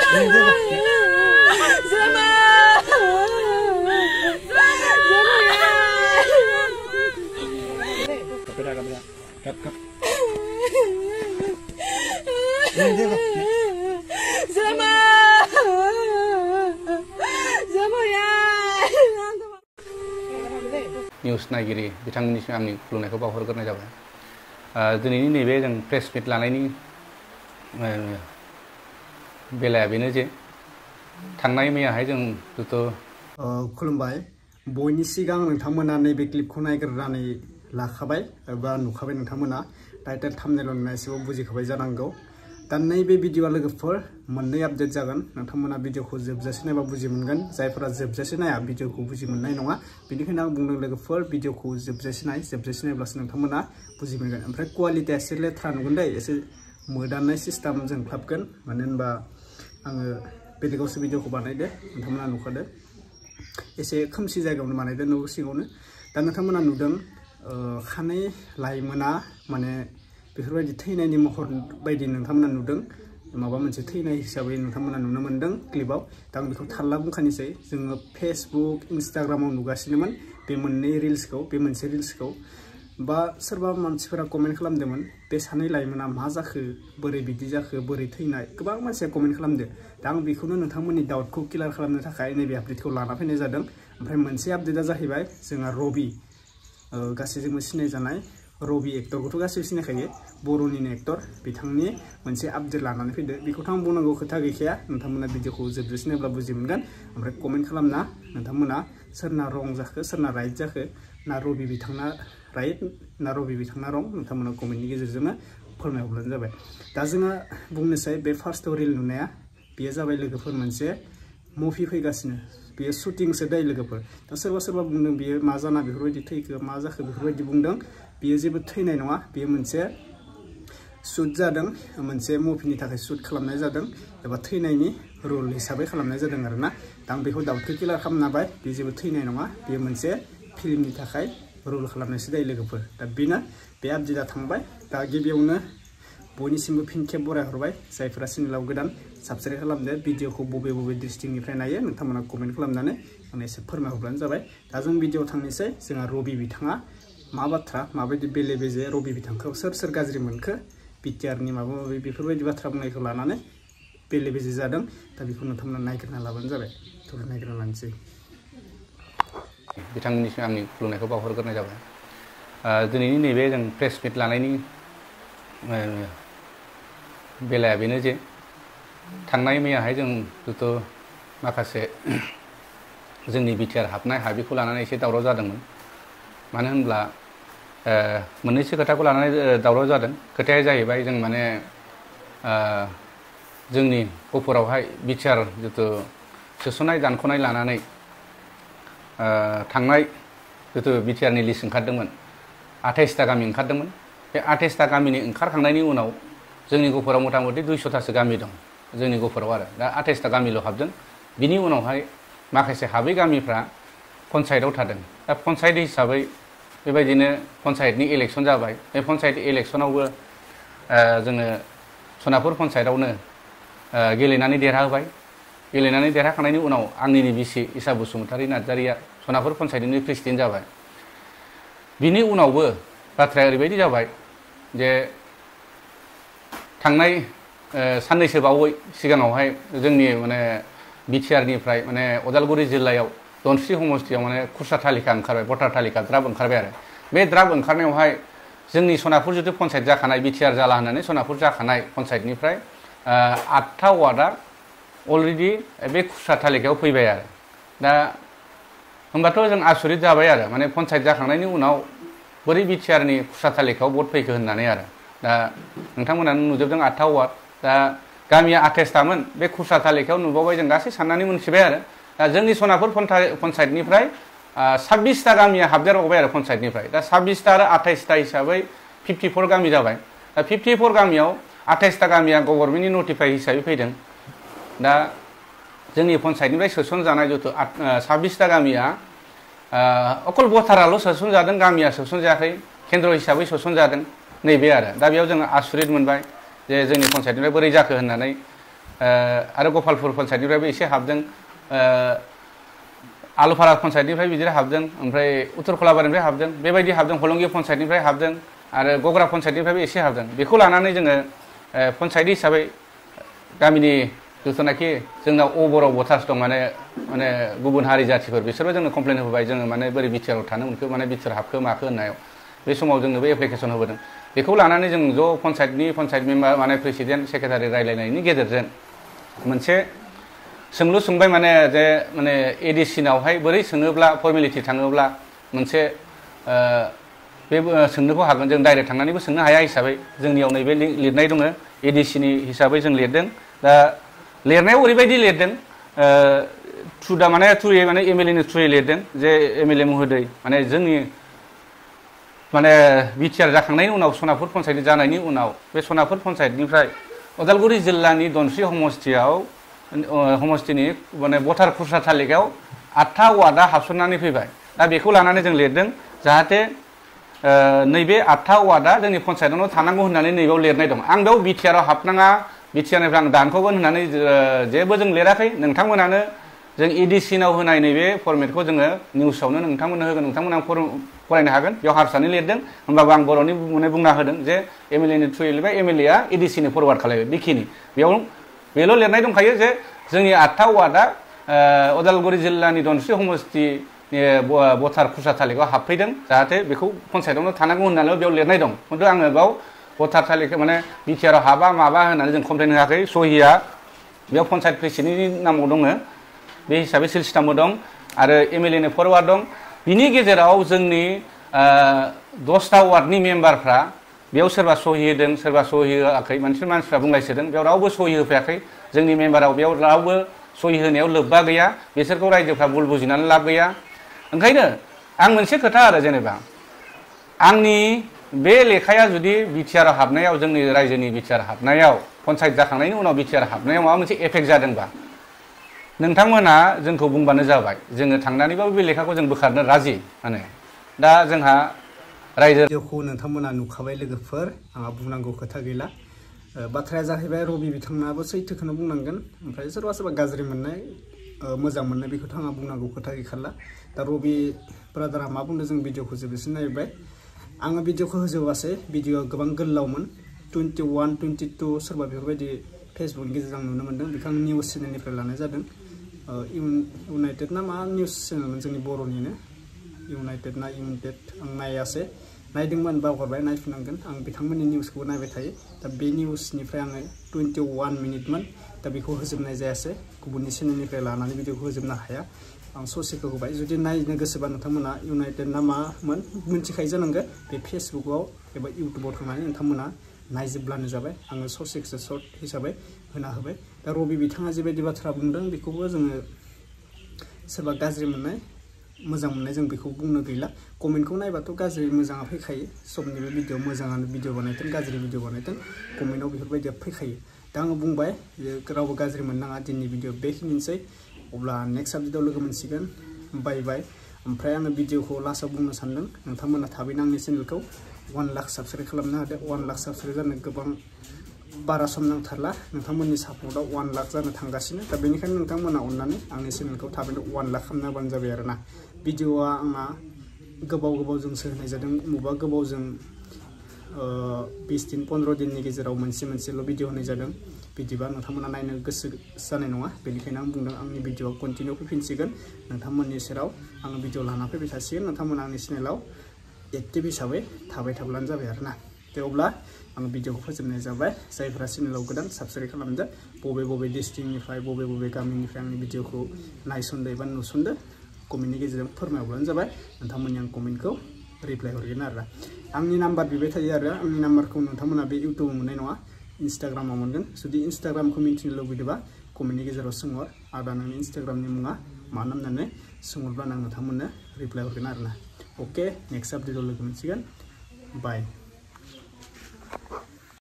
News नायगिरि बिथांमोननिसिम आंनि खुलुमनायखौ बावहरग्रोनाय जाबाय। दिनैनि नैबे जों प्रेस मिट लानायनि बेलाया बेनो जे थांनाय मैयाहाय जों जितु खुलुमबाय। बयनि सिगां नोंथांमोना नैबे क्लिपखौ नायग्रोनानै लाखाबाय एबा नुखाबाय। नोंथांमोना टाइटेल थाम्बनेल नुना एसेबाबो बुजिखाबाय जानांगौ। दा नैबे भिडिअआ लोगोफोर मोननै आपडेट जागोन। नोंथांमोना भिडिअखौ जोबजासे नायबा बुजि मोनगोन। जायफोरा जोबजासे नाया भिडिअखौ बुजि मोननाय नङा। बेनिखायनो आं बुंदों लोगोफोर भिडिअखौ जोबजासे नायब्लासो नोंथांमोना बुजि मोनगोन। ओमफ्राय क्वालिटिया एसे लेथ्रा नुगोन दै, एसे मोदाननाय सिस्टेम जोंख्लाबगोन। मानो होनबा आङो बेलेगावसो भिडिअखौ बानायदो, नोंथांमोना नुखादो। एसे खोमसि जायगायावनो बानायदो, न' सिङावनो। दा नोंथांमोना नुदों खानै लाइमोना माने बेफोरबायदि थैनायनि महर बायदि नोंथांमोना नुदों। माबा मोनसे थैनाय हिसाबै नोंथांमोना नुनो मोनदों क्लिपाव। दा आं बेखौ थारला बुंखानोसै। जोङो फेसबुक इन्स्टाग्रामाव नुगासिनोमोन बे मोननै रिल्सखौ, बे मोनसे रिल्सखौ। बा सोरबा मानसिफोरा कमेन्ट खालामदोंमोन बे सानै लाइमोना मा जाखो, बोरै बिदि जाखो, बोरै थैनाय, गोबां मानसिया कमेन्ट खालामदो। दा आं बेखौनो नोंथांमोननि डाउटखौ क्लियार खालामनो थाखाय नैबे आपडेटखौ लाना फैनाय जादों। ओमफ्राय मोनसे आपडेटआ जाहैबाय जोंहा रबि, गासैजोंबो सिनायजानाय रबि एक्टरखौथ' गासैबो सिनायखायो, बर'निनो एक्टर। बिथांनि मोनसे आपडेट लानानै फैदो। बेखौथ' आं बुंनांगौ खोथा गैखाया। नोंथांमोना भिडिअखौ जोबजासे नायब्ला बुजि मोनगोन। ओमफ्राय कमेन्ट खालामना नोंथांमोना सोरना रं जाखो, सोरना राइट जाखो, ना रबि बिथांना राइट ना रबि बिथांना रं, नोंथांमोना कमेन्टनि गेजेरजोंनो फोरमायहरब्लानो जाबाय। दा जोङो बुंनोसै बे फार्स्टआव रिल नुनाया बेयो जाबाय लोगोफोर मोनसे मुभि फैगासिनो। बेयो शुटिंसो दै लोगोफोर। दा सोरबा सोरबा बुंदों बेयो मा जाना बेफोरबायदि थैखो, मा जाखो बेफोरबायदि बुंदों। बेयो जेबो थैनाय नङा, बेयो मोनसे शुट जादों, मोनसे मुभिनि थाखाय शुट खालामनाय जादों एबा थैनायनि रुल हिसाबै खालामनाय जादों आरोना। दा आं बेखौ डाउटखौ क्लियार खालामना होबाय। बे जेबो थैनाय नङा, बेयो मोनसे फिल्मनि थाखाय रुल खालामनायसो जायो लोगोफोर। दा बेनो बे आपडेटआ थांबाय। दा गिबियावनो बयनिसिमबो फिन खेब बरायहरबाय। जायफोरा चेनेलाव गोदान साबस्क्राइब खालामदो। भिडिअखौ बबे बबे डिस्ट्रिक्टनिफ्राय नायो नोंथांमोना कमेन्ट खालामनानै आंनो एसे फोरमायहरब्लानो जाबाय। दा जों भिडिअआव थांनोसै। जोंहा रबि बिथाङा मा बाथ्रा, माबायदि बेले बेजे रबि बिथांखौ सोर गाज्रि मोनखो, बिटिआरनि माबा माबि बेफोरबायदि बाथ्रा बुंनायखौ लानानै बेले बेजे जादों। दा बेखौ नोंथांमोना नायग्रोना लाबानो जाबाय। थ' नायग्रोना लानोसै। बिथांमोननिसिम आंनि खुलुमनायखौ बावहरग्रोनाय जाबाय। दिनैनि नैबे जों प्रेस मिट लानायनि बेलाया बेनो जे थांनाय मैयाहाय जों जितु माखासे जोंनि बिटिआर हाबनाय हा बेखौ लानानै एसे दावराव जादोंमोन। मानो होनब्ला मोननैसो खोथाखौ लानानै दावराव जादों। खोथाया जाहैबाय जों माने जोंनि गहपुरावहाय बिटिआर जितु सोसननाय दानख'नाय लानानै थांनाय जितु बिटिआरनि लिस्ट ओंखारदोंमोन, 28टा गामि ओंखारदोंमोन। बे 28टा गामिनि ओंखारखांनायनि उनाव जोंनि गहपुराव मथा मथि 200टासो गामि दं जोंनि गहपुराव आरो। दा 28टा गामिल' हाबदों। बिनि उनावहाय माखासे हाबै गामिफ्रा पन्सायतआव थादों। दा पन्सायत हिसाबै बेबायदिनो पन्सायतनि इलेक्सन जाबाय। बे पन्सायत इलेक्सनावबो जोङो सनापुर पन्सायतआवनो गेलेनानै देरहाबाय। गेलेनानै देरहाखांनायनि उनाव आंनिनो बिसि इसा बसुमतारी नार्जारिया सनापुर पन्सायतनि प्रेसिडेन्ट जाबाय। बिनि उनावबो बाथ्राया ओरैबायदि जाबाय जे थांनाय साननैसो बावै सिगाङावहाय जोंनि माने बिटिआरनिफ्राय माने उदालगुरि जिल्लायाव धनस्रि समस्तियाव माने खुरसा तालिका ओंखारबाय, भटार तालिका द्राफ्ट ओंखारबाय आरो। बे द्राफ्ट ओंखारनायावहाय जोंनि सनापुर जितु पन्सायत जाखानाय बिटिआर जाला होननानै सनापुर जाखानाय पन्सायतनिफ्राय 8टा वार्डआ अलरेडि बे खुरसा तालिकायाव फैबाय आरो। दा होमबाथ' जों आसरित जाबाय आरो, माने पन्सायत जाखांनायनि उनाव बोरै बिटिआरनि खुरसा तालिकायाव भट फैखो होननानै आरो। दा नोंथांमोनानो नुजोबदों 8टा वार्ड। दा गामिया 28टामोन, बे खुरसा तालिकायाव नुबावबाय जों गासै साननानै मोनथिबाय आरो। दा जोंनि सनापुर पन्सायतनिफ्राय 26टा गामिया हाबदेरबावबाय आरो पन्सायतनिफ्राय। दा 26टा आरो 28टा हिसाबै 54 गामि जाबाय। दा 54 गामियाव 28टा गामिया गभर्नमेन्टनि नटिफाइ हिसाबै फैदों। दा जोंनि पन्सायतनिफ्राय सोसनजानाय जितु 26टा गामिया अकल भटाराल' सोसनजादों, गामिया सोसनजायाखै, केन्द्र हिसाबै सोसनजादों नैबे आरो। दा बेयाव जोङो आसरित मोनबाय जे जोंनि पन्सायतनिफ्राय बोरै जाखो होननानै। आरो गपालपुर पन्सायतनिफ्रायबो एसे हाबदों आलुफारा पन्सायतनिफ्राय बिदिनो हाबदों ओमफ्राय उत्तर खलाबारिनिफ्राय हाबदों बेबायदि हाबदों हलंगि पन्सायतनिफ्राय हाबदों आरो गग्रा पन्सायतनिफ्रायबो एसे हाबदों बेखौ लानानै जोङो पन्सायत हिसाबै गामिनि जिथुनाखि जोंनाव अबराव भटार्स दं माने गुबुन हारि जाथिफोर बिसोरबो जोंनो कमप्लेन होबाय जोङो माने बोरै बिटिआरआव थानो मोनखो माने बिटिआर हाबखो माखो होननायाव बे समाव जोंनोबो एप्लिकेसन होबोदों बेखौ लानानै जों ज' पन्सायत मेम्बार माने प्रेसिडेन्ट सेक्रेटारि रायलायनायनि गेजेरजों मोनसे सोंलु सोंबाय माने जे माने एडिसिनावहाय बोरै सोङोब्ला फर्मेलिटि थाङोब्ला मोनसे बे सोंनोखौ हागोन जों डाइरेक्ट थांनानैबो सोंनो हाया हिसाबै जोंनियाव नैबे लिरनाय दङ एडिसिनि हिसाबै जों लिरदों दा लिरनायाव ओरैबायदि लिरदों थ्रुयै माने एमएलएनि थ्रुयै लिरदों जे एमएलए महोदय माने जोंनि माने बिटिआर जाखांनायनि उनाव सनापुर पन्सायत जानायनि उनाव बे सनापुर पन्सायतनिफ्राय उदालगुरि जिल्लानि धनस्रि समस्तिनि माने भटार खुस्रा तालिकायाव 8था वार्डआ हाबसननानै फैबाय दा बेखौ लानानै जों लिरदों जाहाथे नैबे 8था वार्डआ जोंनि पन्सायतआवनो थानांगौ होननानै नैबेयाव लिरनाय दं आं बेयाव बिटिआरआव हाबनाङा बिटिआरनिफ्राय आं दानख'गोन होननानै जेबो जों लिराखै नोंथांमोनानो जों एडिसिनाव होनाय नैबे फर्मेटखौ जोङो निउसावनो नोंथांमोननो होगोन नोंथांमोना फरायनो हागोन बेयाव हारसानि लिरदों होमबाबो आं बर'नि बुंना होदों जे एमएलएनि थ्रुयै लिरबाय एमएलएआ एडिसिनि फरवार्ड खालामबाय बेखिनि बेयाव बेल' लिरनाय दंखायो जे जोंनि 8था वार्डआ उदालगुरि जिल्लानि धनस्रि समस्तिनि भटार खुस्रा तालिकायाव हाबफैदों जाहाथे बेखौ पन्सायतआवनो थानांगौ होननानै बेयाव लिरनाय दं खिन्थु आङो बेयाव भटार तालिका माने बिटिआरआव हाबा माबा होननानै जों कमप्लेन होआखै सहिया बेयाव पन्सायत प्रेसिडेन्टनि नामाव दङ बे हिसाबै सिल सिस्टेमबो दं आरो एमएलएनि फरवार्ड दं बिनि गेजेराव जोंनि 10था वार्डनि मेम्बारफ्रा बेयाव सोरबा सहि होदों सोरबा सहि होआखै मानसिफ्रा बुंलायसोदों बेयाव रावबो सहि होफैयाखै जोंनि मेम्बाराव बेयाव रावबो सहि होनायाव लोब्बा गैया बिसोरखौ रायजोफ्रा भुल बुजिनानै लाब गैया ओंखायनो आं मोनसे खोथा आरो जेनेबा आंनि बे लेखाया जुदि बिटिआरआव हाबनायाव जोंनि रायजोनि बिटिआर हाबनायाव पन्सायत जाखांनायनि उनाव बिटिआर हाबनायाव माबा मोनसे एफेक्ट जादोंबा नोंथांमोना जोंखौ बुंबानो जाबाय जोङो थांनानैबाबो बे लेखाखौ जों बोखारनो राजि माने दा जोंहा रायजोखौ नोंथांमोना नुखाबाय लोगोफोर आंहा बुंनांगौ खोथा गैला बाथ्राया जाहैबाय रबि बिथाङाबो सैथोखौनो बुंनांगोन ओमफ्राय सोरबा सोरबा गाज्रि मोननाय मोजां मोननाय बेखौथ' आंहा बुंनांगौ खोथा गैखाला दा रबि ब्रादारा मा बुंदों जों भिडिअखौ जोबोसिन नायबाय आङो भिडिअखौ होजोबासै भिडिअआ गोबां गोलावमोन 21, 22 सोरबा बेफोरबायदि फेसबुकनि गेजेरजों नुनो मोन्दों बेखौ आं निउस चेनेलनिफ्राय लानाय जादों इउनाइटेड ना मा निउस चेनेलमोन जोंनि बर'निनो इउनाइटेड ना इउनाइटेड आं नायासै नायदोंमोन बावगारबाय नायफिननांगोन आं बिथांमोननि निउसखौबो नायबाय थायो दा बे निउसनिफ्राय आङो 21 मिनिटमोन दा बेखौ होजोबनाय जायासै गुबुननि चेनेलनिफ्राय लानानै भिडिअखौ होजोबनो हाया आं ससेखौ होबाय जुदि नायनो गोसोबा नोंथांमोना इउनाइटेड ना मामोन मिन्थिखायो जानांगोन बे फेसबुकआव एबा इउटुबाव थांनानै नोंथांमोना नायजोबब्लानो जाबाय आङो ससेखौसो सर्ट हिसाबै होना होबाय दा रबि बिथाङा जेबायदि बाथ्रा बुंदों बेखौबो जोङो सोरबा गाज्रि मोननाय मोजां मोननाय जों बेखौ बुंनो गैला कमेन्टखौ नायबाथ' गाज्रि मोजाङा फैखायो सबनिबो भिडिअ मोजाङानो भिडिअ बानायथों गाज्रि भिडिअ बानायथों कमेन्टआव बेफोरबायदिया फैखायो दा आङो बुंबाय जे रावबो गाज्रि मोननाङा दिननि भिडिअ बेखिनिसै अब्ला नेक्स्ट आपडेटआव लोगो मोनसिगोन बाय बाय ओमफ्राय आङो भिडिअखौ लास्टआव बुंनो सानदों नोंथांमोना थाबैनो आंनि चेनेलखौ 1 लाख साबस्क्राइब खालामनो हादो 1 लाख साबस्क्राइब जानो गोबां बारा सम नांथारला नोंथांमोननि सापर्टआव 1 लाख जानो थांगासिनो दा बेनिखायनो नोंथांमोना अननानै आंनि चेनेलखौ थाबैनो 1 लाख खालामना होबानो जाबाय आरोना भिडिअआ आंना गोबावजोंसो होनाय जादों बबेबा गोबावजों 20 दिन 15 दिननि गेजेराव मोनसेल' भिडिअ होनाय जादों बिदिबा नोंथांमोना नायनो गोसो जानाय नङा बेनिखायनो आं बुंदों आंनि भिडिअआ कन्टिनिउ फैफिनसिगोन नोंथांमोननि सेराव आङो भिडिअ लाना फैबाय थासिगोन नोंथांमोना आंनि चेनेलाव एक्टिभ हिसाबै थाबाय थाब्लानो जाबाय आरोना दे अब्ला आं भिडिअखौ फोजोबनाय जाबाय जायफोरा चेनेलाव गोदान साबस्क्राइब खालामदो बबे डिस्ट्रिक्टनिफ्राय बबे गामिनिफ्राय आंनि भिडिअखौ नायसनदो एबा नुसनदो कमेन्टनि गेजेरजों फोरमायहरब्लानो जाबाय नोंथांमोननि आं कमेन्टखौ रिप्लाय हरगोन आरो आंनि नाम्बार बिबाय थायो आरो आंनि नाम्बारखौ नोंथांमोना बे इउटुबाव मोननाय नङा इन्स्टाग्रामाव मोनगोन जुदि इन्स्टाग्रामखौ मिन्थिनो लुबैदोंबा कमेन्टनि गेजेराव सोंहर आदा नोंनि इन्स्टाग्रामनि मुङा मा नाम होननानै सोंहरब्ला आं नोंथांमोननो रिप्लाय हरगोन आरोना अके नेक्स्ट आपडेटआव लोगो मोनसिगोन बाय